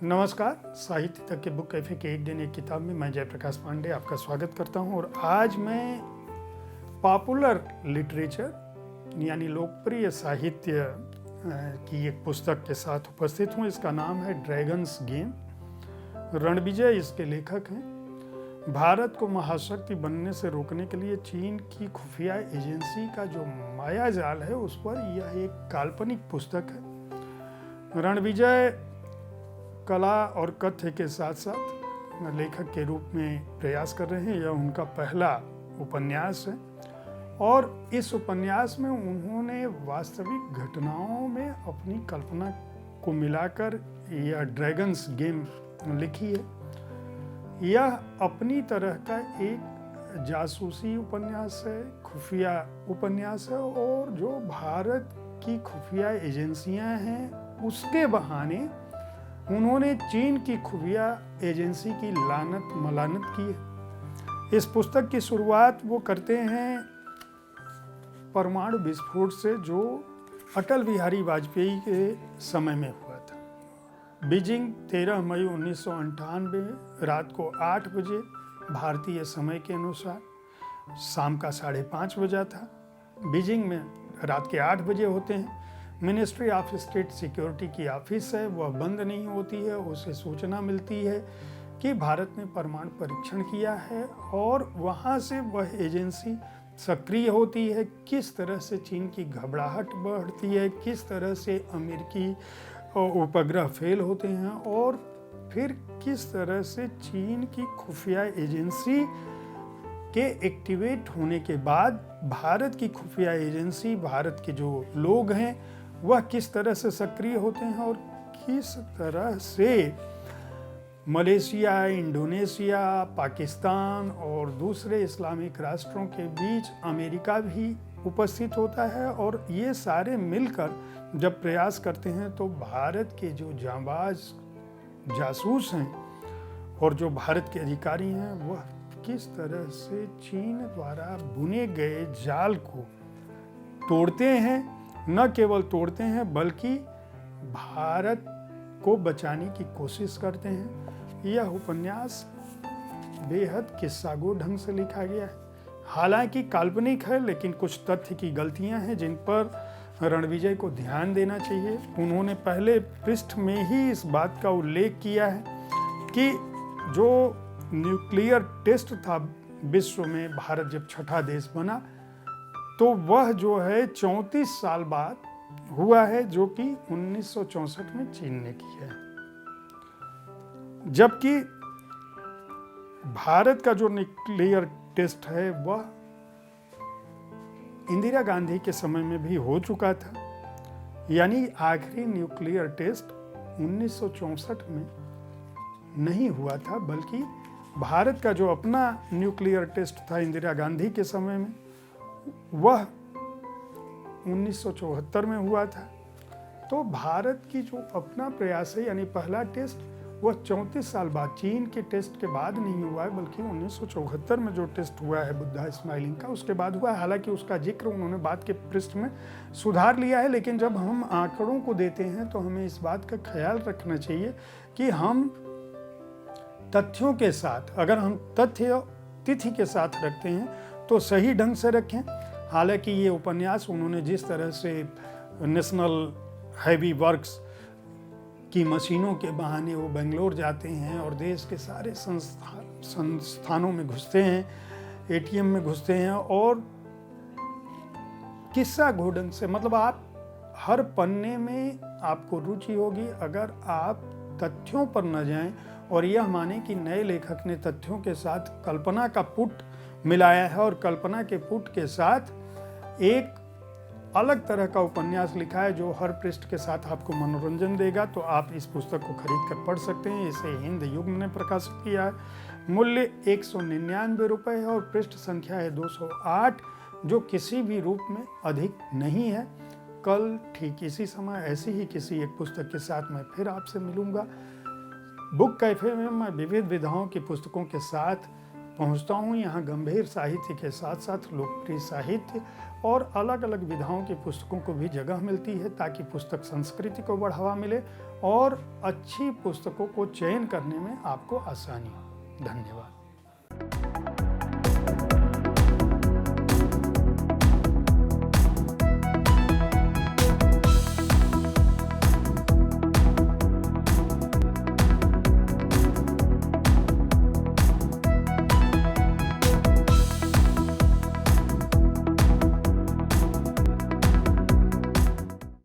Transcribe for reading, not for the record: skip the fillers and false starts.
नमस्कार। साहित्य तक के बुक कैफे के एक दिन एक किताब में मैं जयप्रकाश पांडे आपका स्वागत करता हूं और आज मैं पॉपुलर लिटरेचर यानी लोकप्रिय साहित्य की एक पुस्तक के साथ उपस्थित हूं। इसका नाम है ड्रैगन्स गेम। रणविजय इसके लेखक हैं। भारत को महाशक्ति बनने से रोकने के लिए चीन की खुफिया एजेंसी का जो माया जाल है उस पर यह एक काल्पनिक पुस्तक है। रणविजय कला और कथ्य के साथ साथ लेखक के रूप में प्रयास कर रहे हैं। यह उनका पहला उपन्यास है और इस उपन्यास में उन्होंने वास्तविक घटनाओं में अपनी कल्पना को मिलाकर यह ड्रैगन्स गेम लिखी है। यह अपनी तरह का एक जासूसी उपन्यास है, खुफिया उपन्यास है और जो भारत की खुफिया एजेंसियां हैं उसके बहाने उन्होंने चीन की खुफिया एजेंसी की लानत मलानत की है। इस पुस्तक की शुरुआत वो करते हैं परमाणु विस्फोट से जो अटल बिहारी वाजपेयी के समय में हुआ था। बीजिंग 13 मई 1998 रात को 8 बजे भारतीय समय के अनुसार शाम का 5:30 बजा था। बीजिंग में रात के 8 बजे होते हैं। मिनिस्ट्री ऑफ स्टेट सिक्योरिटी की ऑफिस है, वह बंद नहीं होती है। उसे सूचना मिलती है कि भारत ने परमाणु परीक्षण किया है और वहाँ से वह एजेंसी सक्रिय होती है। किस तरह से चीन की घबराहट बढ़ती है, किस तरह से अमेरिकी उपग्रह फेल होते हैं और फिर किस तरह से चीन की खुफिया एजेंसी के एक्टिवेट होने के बाद भारत की खुफिया एजेंसी, भारत के जो लोग हैं वह किस तरह से सक्रिय होते हैं और किस तरह से मलेशिया, इंडोनेशिया, पाकिस्तान और दूसरे इस्लामिक राष्ट्रों के बीच अमेरिका भी उपस्थित होता है और ये सारे मिलकर जब प्रयास करते हैं तो भारत के जो जांबाज जासूस हैं और जो भारत के अधिकारी हैं वह किस तरह से चीन द्वारा बुने गए जाल को तोड़ते हैं। न केवल तोड़ते हैं बल्कि भारत को बचाने की कोशिश करते हैं। यह उपन्यास बेहद किस्सागो ढंग से लिखा गया है। हालांकि काल्पनिक है लेकिन कुछ तथ्य की गलतियां हैं जिन पर रणविजय को ध्यान देना चाहिए। उन्होंने पहले पृष्ठ में ही इस बात का उल्लेख किया है कि जो न्यूक्लियर टेस्ट था विश्व में, भारत जब छठा देश बना तो वह जो है 34 साल बाद हुआ है, जो कि 1964 में चीन ने किया है। जबकि भारत का जो न्यूक्लियर टेस्ट है वह इंदिरा गांधी के समय में भी हो चुका था। यानी आखिरी न्यूक्लियर टेस्ट 1964 में नहीं हुआ था बल्कि भारत का जो अपना न्यूक्लियर टेस्ट था इंदिरा गांधी के समय में वह 1974 में हुआ था। तो भारत की जो अपना प्रयास है यानी पहला टेस्ट वह 34 साल बाद, चीन के टेस्ट के बाद नहीं हुआ है बल्कि 1974 में जो टेस्ट हुआ है बुद्धा स्माइलिंग का उसके बाद हुआ है। हालांकि उसका जिक्र उन्होंने बाद के पृष्ठ में सुधार लिया है, लेकिन जब हम आंकड़ों को देते हैं तो हमें इस बात का ख्याल रखना चाहिए कि हम तथ्यों के साथ, अगर हम तथ्य तिथि के साथ रखते हैं तो सही ढंग से रखें। हालांकि ये उपन्यास उन्होंने जिस तरह से नेशनल हैवी वर्क्स की मशीनों के बहाने वो बेंगलोर जाते हैं और देश के सारे संस्थानों में घुसते हैं, एटीएम में घुसते हैं और किस्सा घोड़न से, मतलब आप हर पन्ने में आपको रुचि होगी अगर आप तथ्यों पर न जाएं और यह माने कि नए लेखक ने तथ्यों के साथ कल्पना का पुट मिलाया है और कल्पना के पुट के साथ एक अलग तरह का उपन्यास लिखा है जो हर पृष्ठ के साथ आपको मनोरंजन देगा। तो आप इस पुस्तक को खरीद कर पढ़ सकते हैं। इसे हिंद युग ने प्रकाशित किया है। मूल्य 199 रुपये है और पृष्ठ संख्या है 208, जो किसी भी रूप में अधिक नहीं है। कल ठीक इसी समय ऐसी ही किसी एक पुस्तक के साथ मैं फिर आपसे मिलूंगा। बुक कैफे में मैं विविध विधाओं की पुस्तकों के साथ पहुंचता हूं। यहाँ गंभीर साहित्य के साथ साथ लोकप्रिय साहित्य और अलग अलग विधाओं की पुस्तकों को भी जगह मिलती है, ताकि पुस्तक संस्कृति को बढ़ावा मिले और अच्छी पुस्तकों को चयन करने में आपको आसानी हो। धन्यवाद।